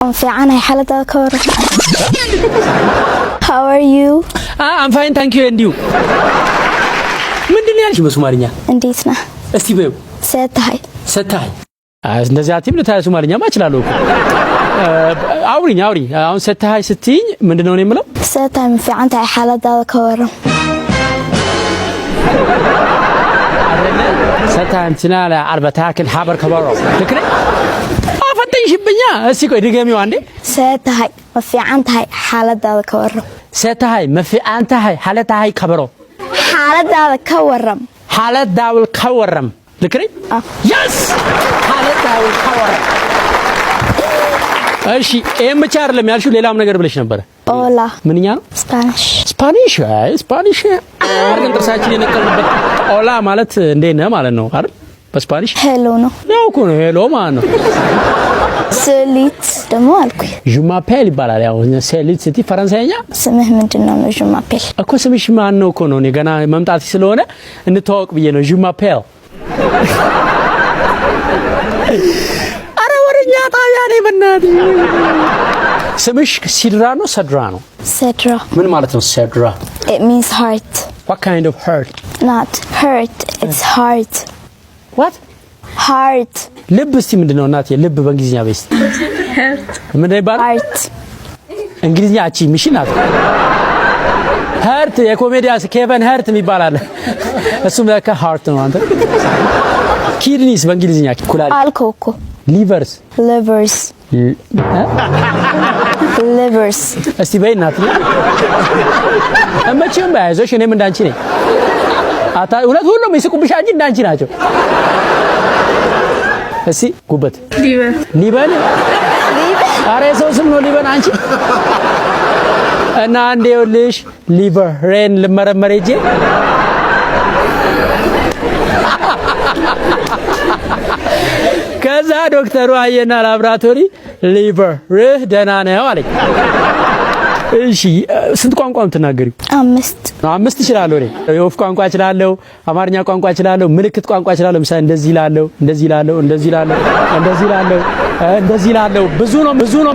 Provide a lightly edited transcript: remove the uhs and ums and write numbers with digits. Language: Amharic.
fiicanahay xaalada ka waran. How are you? I'm fine, thank you, and you? ምንድነው ያልሽ በሶማሊኛ? እንዴት ነህ? እስቲ በይው። ሰታይ እንደዚህ አትይም ለታየ ሶማሊኛ ማችላለው እኮ አውሪኝ አሁን ሰታይ ስትይኝ ምንድነው ነው የምለው? ሰታይ fiicantahay xaalada ka waran. ሰታይ እንትናላ አርበታክል ሐበር ከበሮ ልክነ አፈተኝሽብኛ። እስቲ ቆይ ድገሚው አንዴ። ሰታይ fiicantahay xaalada ka waran. ሰታይ fiicantahay xaalada ከበሮ xaalada ka waran. xaalada ka waran ልክነ yes xaalada ka waran። እሺ ኤም ብቻ አይደለም ያልሽው ሌላም ነገር ብለሽ ነበር። ኦላ ምንኛ ነው? ስፓኒሽ አርገን ጥርሳችን የነቀልንበት ኦላ ማለት እንዴት ነህ ማለት ነው አይደል? በስፓኒሽ ሄሎ ነው እኮ ነው ሄሎ ማለት ነው። ሰሊት ደግሞ አልኩኝ ጁማፔል ይባላል። ያው ሰሊት ሲቲ ፈረንሳይኛ ስምህ ምንድነው? ነው ጁማፔል እኮ ስምሽ ማን ነው እኮ ነው። እኔ ገና መምጣት ስለሆነ እንተዋወቅ ብዬ ነው ጁማፔል። አረ ወረኛ ታያ ነኝ በእናትህ። ስምሽ ሲድራ ነው ሰድራ ነው? ሰድራ። ምን ማለት ነው ሰድራ? It means heart. What kind of heart? Not hurt, it's heart. What? Heart. ልብ እስቲ ምንድነው እናቴ? ልብ በእንግሊዝኛ በይስ heart ምን ይባላል? heart እንግሊዝኛ አቺ ሚሽናት heart የኮሜዲያስ ኬቨን heart የሚባላል እሱም ለካ heart ነው። አንተ ኪድኒስ በእንግሊዝኛ ኩላሊት አልኮኮ livers እስቲ በእናት እመቼም ባይዞሽ እኔም እንዳንቺ ነኝ። አታ ሁለት ሁሉም ይስቁብሻ እንጂ እንዳንቺ ናቸው። እስቲ ጉበት ሊበን አሬ ሰው ስም ነው ሊበን አንቺ እና አንዴ ይኸውልሽ ሊቨር ሬን ልመረመር ሄጄ ከዛ ዶክተሩ አየና ላብራቶሪ ሊቨር ርህ ደህና ነው አለኝ። እሺ ስንት ቋንቋ የምትናገሪው? አምስት እችላለሁ። እኔ የወፍ ቋንቋ እችላለሁ፣ አማርኛ ቋንቋ እችላለሁ፣ ምልክት ቋንቋ እችላለሁ። ምሳሌ እንደዚህ እላለሁ፣ ብዙ ነው